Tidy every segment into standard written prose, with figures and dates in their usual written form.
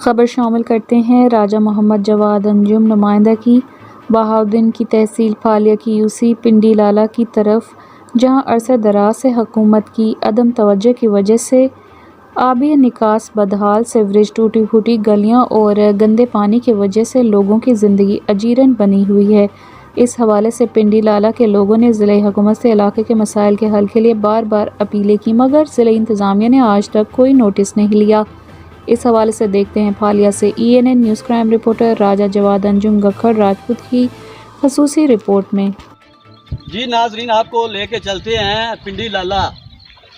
खबर शामिल करते हैं राजा मोहम्मद जवाद अंजुम नुमाइंदा की बहाउद्दीन की तहसील फालिया की यूसी पिंडी लाला की तरफ, जहां अरसा दराज से हुकूमत की अदम तवज्जो की वजह से आबी निकास बदहाल, सीवरेज टूटी फूटी गलियां और गंदे पानी की वजह से लोगों की ज़िंदगी अजीरन बनी हुई है। इस हवाले से पिंडी लाला के लोगों ने ज़िले हुकूमत से इलाके के मसाइल के हल के लिए बार बार अपीलें की, मगर ज़िले इंतज़ामिया ने आज तक कोई नोटिस नहीं लिया। इस हवाले से देखते हैं फालिया से ENN न्यूज़ क्राइम रिपोर्टर राजा जवाद अंजुम गखर राजपूत की खसूसी रिपोर्ट में। जी नाजरीन, आपको लेके चलते हैं पिंडी लाला,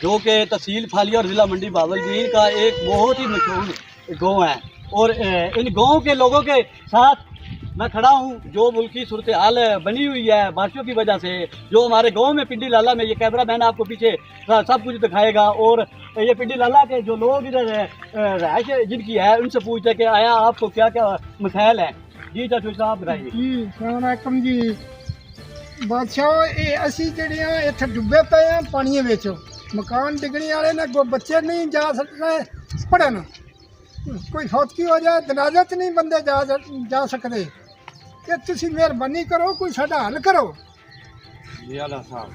जो कि तहसील फालिया और ज़िला मंडी बहावलदीन का एक बहुत ही मशहूर गांव है। और इन गांव के लोगों के साथ मैं खड़ा हूँ। जो मुल्की सूरत हाल बनी हुई है बारिशों की वजह से, जो हमारे गांव में पिंडी लाला में, ये कैमरा मैन आपको पीछे सब कुछ दिखाएगा। और ये पिंडी लाला के जो लोग इधर रहायश जिनकी है, उनसे पूछते हैं कि आया आपको क्या क्या मसाइल है। जी चाचू साहब बताइए। जी सलामकुम जी बादशाह, ये असी जड़ियाँ इत्थे डुबे पे हैं पानी विच, मकान डिगने वाले ने, बच्चे नहीं जा सकते पढ़न, कोई फौत की वजह जनाजा च नहीं बंदे जा सकते। कि तुसी मेहरबानी करो, कोई साडा हल करो। जी आला साहब,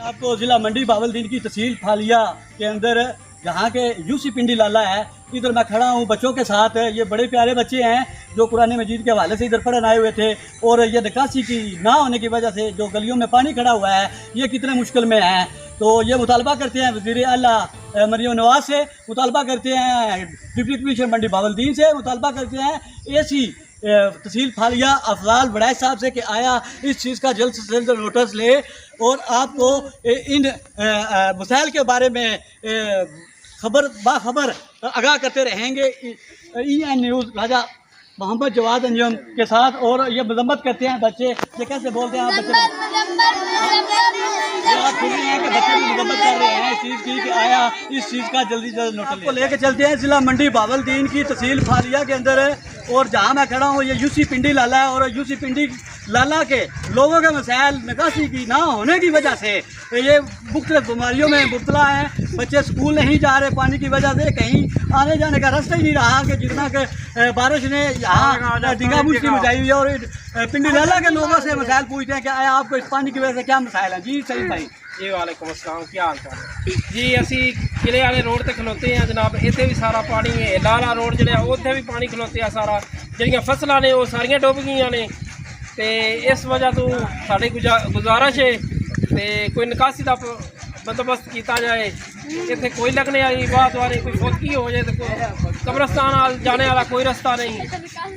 आपको ज़िला मंडी बहावलदीन की तहसील फालिया के अंदर जहाँ के यूसी पिंडी लाला है, इधर मैं खड़ा हूँ बच्चों के साथ। ये बड़े प्यारे बच्चे हैं जो कुरान मजीद के हवाले से इधर पढ़ने आए हुए थे। और ये निकासी की ना होने की वजह से जो गलियों में पानी खड़ा हुआ है, ये कितने मुश्किल में है। तो ये मुतालबा करते हैं वज़ीर आला मरियम नवाज से, मुतालबा करते हैं डिप्टी कमिश्नर मंडी बहावलदीन से, मुतालबा करते हैं AC तहसील फालिया अफजाल बड़ाई साहब से कि आया इस चीज़ का जल्द से जल्द नोटिस ले और आपको इन मसाइल के बारे में बाखबर आगाह करते रहेंगे। EN न्यूज़ राजा मोहम्मद जवाद अंजुम के साथ। और ये मजम्मत करते हैं बच्चे, ये कैसे बोलते हैं आप बच्चे? आप सुन रहे हैं कि बच्चे भी मजम्मत कर रहे हैं इस चीज़ की कि आया इस चीज़ का जल्दी से जल्द नोटिस ले। लेके चलते हैं ज़िला मंडी बहावलदीन की तहसील फालिया के अंदर, और जहाँ मैं खड़ा हूँ ये यूसी पिंडी लाला है। और यूसी पिंडी लाला के लोगों के मसाइल निकासी की ना होने की वजह से ये मुख्तलिफ बीमारियों में मुब्तला हैं। बच्चे स्कूल नहीं जा रहे पानी की वजह से, कहीं आने जाने का रास्ता ही नहीं रहा कि जितना कि बारिश ने यहाँ डिगा मुश्किल मचाई हुई है। और पिंडी लाला के लोगों से मसाइल पूछते हैं कि आया आपको इस पानी की वजह से क्या मसाइल हैं। जी सही भाई। जी वालेकुम अस्सलाम, क्या हाल चाल जी? असी किले वाले रोड ते खलोते हैं जनाब, इत्थे भी सारा पानी है। लाला रोड जिहड़ा उत्थे भी पानी खलोते हैं सारा, जिहड़ियां फसलां ने वो सारियां डुब गईयां ने। ते इस वजह तो साडी गुजारिश है ते कोई निकासी का बंदोबस्त किया जाए। इत्थे कोई लगने वाली बात वाली कोई फौतगी हो जाए तो कब्रस्तान जाने वाला कोई रास्ता नहीं,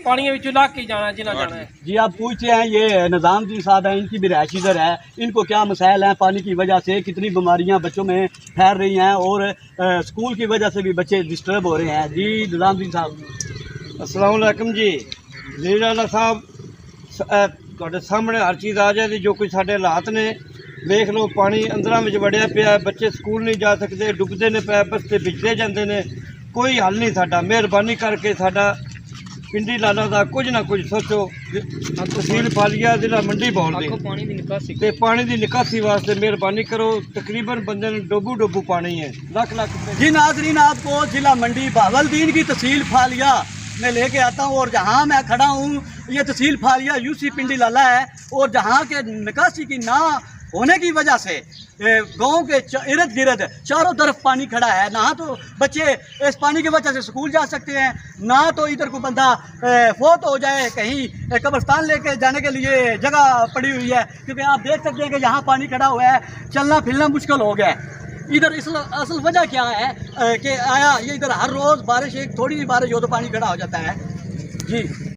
पानी में लग के जाना जिना जाना है। जी आप पूछते हैं ये निज़ाम जी साहब हैं, इनकी भी रहायश इधर है, इनको क्या मसाइल हैं पानी की वजह से, कितनी बीमारियां बच्चों में फैल रही हैं और स्कूल की वजह से भी बच्चे डिस्टर्ब हो रहे हैं। जी निज़ाम जी साहब। अस्सलाम वालेकुम जी। ज़ीर आला साहब, ਤੁਹਾਡੇ सामने हर चीज़ आ जाती। जो कुछ साढ़े हालात ने देख लो, पानी अंदर में वड़िया पिया, बच्चे स्कूल नहीं जा सकते, डुबते ने पै बस्ते बिजले जाते हैं, कोई हल नहीं साडा। मेहरबानी करके साडा पिंडी लाला का कुछ ना कुछ सोचो। तहसील फालिया ज़िला मंडी बहावलदीन ते पानी की निकासी वास्ते मेहरबानी करो। तकरीबन बंदे डोबू पानी है, लख लख। जी नाजरीन, आपको ज़िला मंडी बहावलदीन की तहसील फालिया में लेके आता हूँ। और जहाँ मैं खड़ा हूँ ये तहसील फालिया यूसी पिंडी लाला है। और जहाँ के निकासी की ना होने की वजह से गांव के इर्द गिर्द चारों तरफ पानी खड़ा है। ना तो बच्चे इस पानी की वजह से स्कूल जा सकते हैं, ना तो इधर को बंदा फौत हो जाए, कहीं कब्रस्तान लेके जाने के लिए जगह पड़ी हुई है। क्योंकि आप देख सकते हैं कि यहाँ पानी खड़ा हुआ है, चलना फिरना मुश्किल हो गया है। इधर असल वजह क्या है कि आया ये इधर हर रोज़ बारिश, एक थोड़ी सी बारिश हो तो पानी खड़ा हो जाता है। जी।